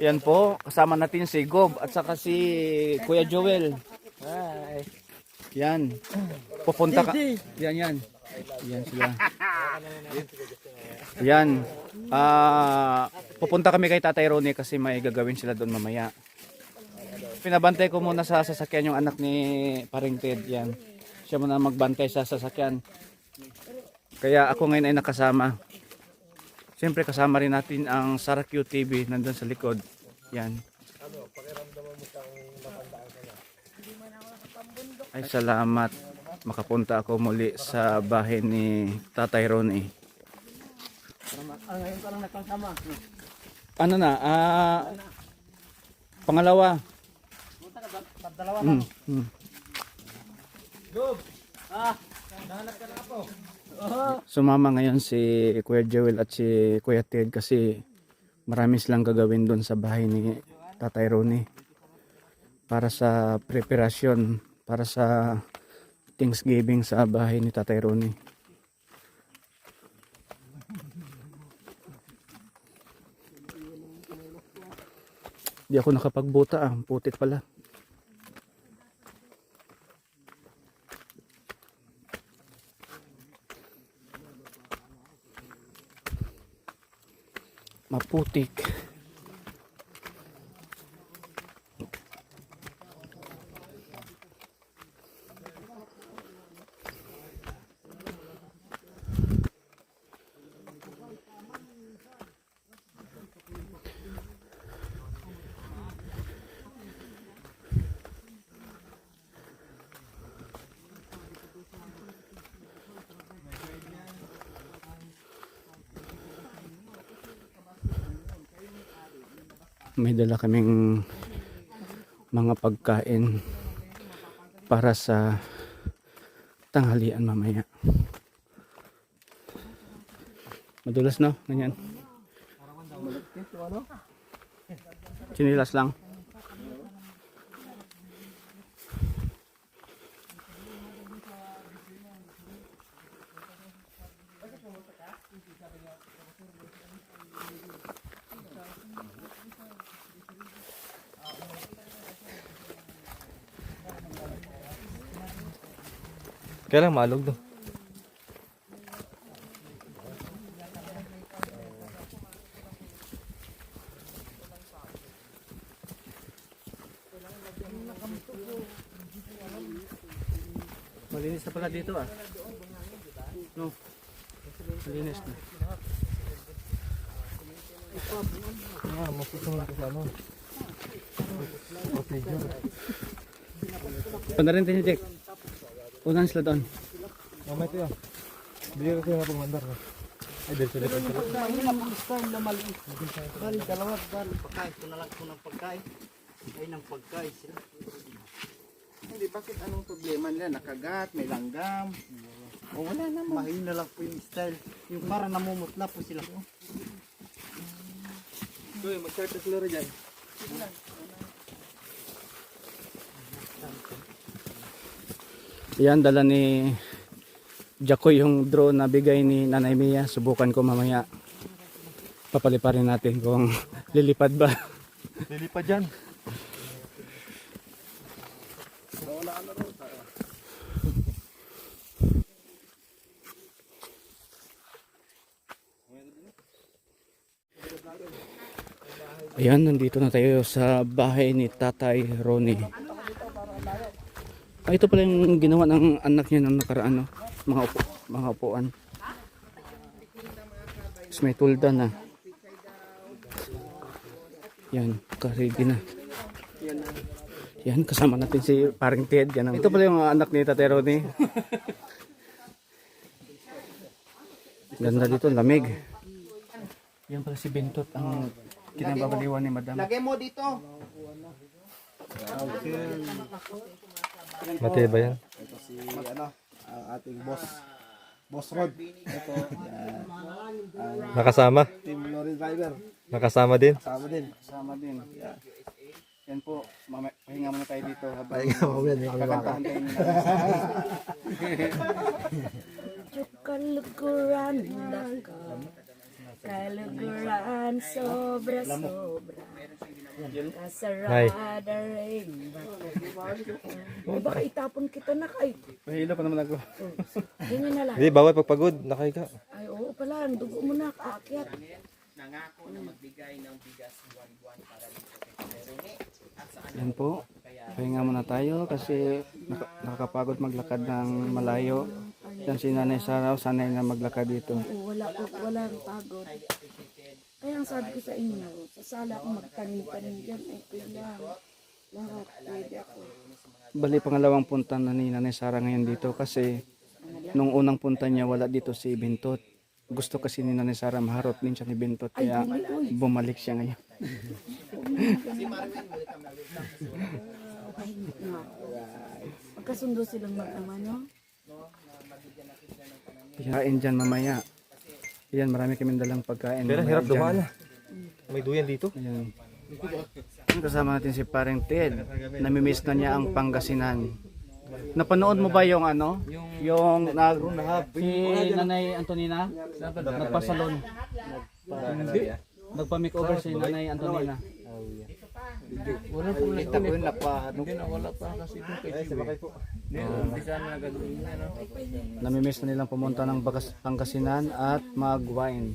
Yan po, kasama natin si Gob at saka si Kuya Joel. Hi. Yan. Pupunta ka. Yan. Yan sila. Yan. Pupunta kami kay Tatay Ronnie kasi may gagawin sila doon mamaya. Pinabantay ko muna sa sasakyan yung anak ni Paring Ted. Yan. Siya muna magbantay sa sasakyan. Kaya ako ngayon ay nakasama. Siyempre kasama rin natin ang Sara QTV nandun sa likod. Yan. Ay salamat. Makapunta ako muli sa bahay ni Tatay Ronnie. Ngayon ka lang nakasama. Ano na? Pangalawa. Dalawa na. Sumama ngayon si Kuya Joel at si Kuya Ted kasi marami silang gagawin doon sa bahay ni Tatay Ronnie para sa preparasyon, para sa Thanksgiving sa bahay ni Tatay Ronnie. Di ako nakapagbuta, putit pala. Maputik. May dala kaming mga pagkain para sa tanghalian mamaya. Madulas no? Ganyan. Sinilas lang. Kaya lang malog do. Malinis na pala dito No. Malinis na. Mapusunod ko sa ano. Okay, dyan. Panarin din Jack. Unan sila doon. Mamay ito yan. Bigyan ko nga pagmandar. Ay, dito sila pa sila. Mahirap ang style na maliit. Bali, dalawa, bali, pagkain ko na lang ko ng pagkain. Ay, ng pagkain sila. Hindi, bakit anong problema nila? Nakagat, may langgam. O wala naman. Mahina lang po yung style. Yung para namumutla po sila. Ito yung mag-start na sila rin dyan. Yan, dala ni Jacoy yung drone na bigay ni Nanay Mia. Subukan ko mamaya. Papaliparin natin kung lilipad ba. Lilipad dyan. Ayan, nandito na tayo sa bahay ni Tatay Ronnie. Ito pala yung ginawa ng anak niya nung nakaraan, no? Mga upuan. Tapos may tulda na. Yan, karedy na. Yan, kasama natin si Paring Ted. Yan, ito pala yung anak ni Tatay Ronnie. Ganda dito, lamig. Yan pala si Bintot, ang kinababaliwan ni Madam. Lagay mo dito. Matay ba yan? Ito si ano, ang ating boss. Boss Rod. Ito, yan. Nakasama? Team Lorry Driver. Nakasama din? Kasama din. Kasama din. Yan po, pahinga muna tayo dito. Pahinga mo yan, yung kakantahan tayo nila. Kaluguran, sobra-sobra. Kasarada rin. Ay, baka itapon kita na kay. Mahilo pa naman ako. Ganyan na lang. Hindi, bawal pagpagod. Nakahiga. Ay, oo pala. Dugo mo na, kaakyat. Nangako na magbigay ng bigas buwan-buwan para dito kay Perone. At sa Yan po. Pahinga muna tayo kasi nakakapagod maglakad ng malayo. Yan si Nanay Sara, sanay na maglakad dito. Oo, walang pagod. Kaya ang sabi ko sa inyo, sa sala ko magtanim-tanim dyan, ay kuya, lahat pwede ako. Bali pangalawang punta na ni Nanay Sara ngayon dito kasi nung unang punta niya wala dito si Bintot. Gusto kasi ni Nanay Sara maharot din siya ni Bintot kaya bumalik siya ngayon. Magkasundo silang mag-ama, no? Kain dyan mamaya. Yan, marami kaming dalang pagkain. Pero mamaya hirap dyan. dumaan ah. May duyan dito. Ayan. Kasama natin si Paring Ted. Namimiss na niya ang Pangasinan. Napanood mo ba yung ano? Yung si Nanay Antonina? Nagpasalon. Hindi. Nagpa-makeover si Nanay Antonina. Wala po ulit ako yun, hindi na wala pa kasi doon kay Chiwe. Hindi, umpisa na gagawin niya, no? Namimiss na nilang pumunta ng Pangasinan at mag-wine.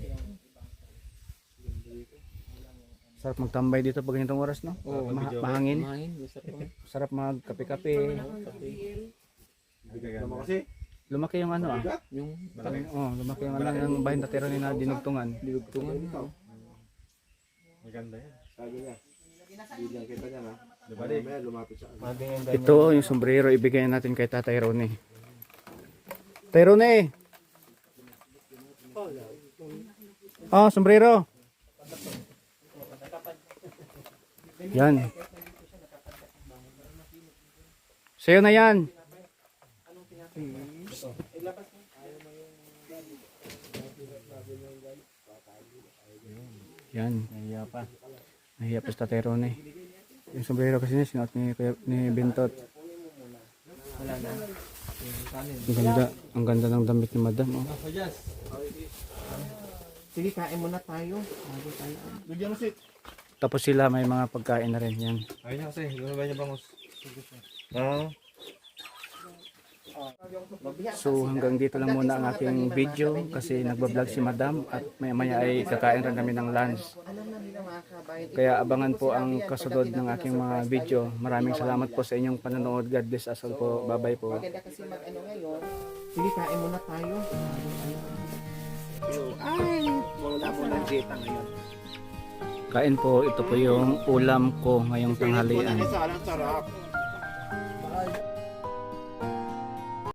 Sarap magtambay dito pag ganitong oras, no? Mahangin. Sarap magkape-kape. Lumaki yung ano ah. Lumaki yung ano yung bahay natira ni na dinugtungan. Maganda yan. Ito yung sombrero ibigay natin kay Tatay Rone. Tatay Rone! Oh, sombrero! Yan. Sa'yo na yan. Yan. Nahiya pa sa Tatay Rone. Yung sombrero kasi niya sinuot ni Bintot. Ang ganda ng damit ni Madam. Oh. sige, kain muna tayo. Bigyan mo si Tapos sila may mga pagkain na rin yan. Ayun na kasi. Doon ba niya bangus? So hanggang dito lang muna ang aking video kasi nagbablog si Madam at maya maya ay kakain rin kami ng lunch. Kaya abangan po ang kasunod ng aking mga video. Maraming salamat po sa inyong panonood. God bless us all po. Bye bye po. maganda kasi mag-ano ngayon. Sige, kain muna tayo. Ay, wala mo ng dieta ngayon. Kain po. Ito po yung ulam ko ngayong tanghalian. Salang sarap.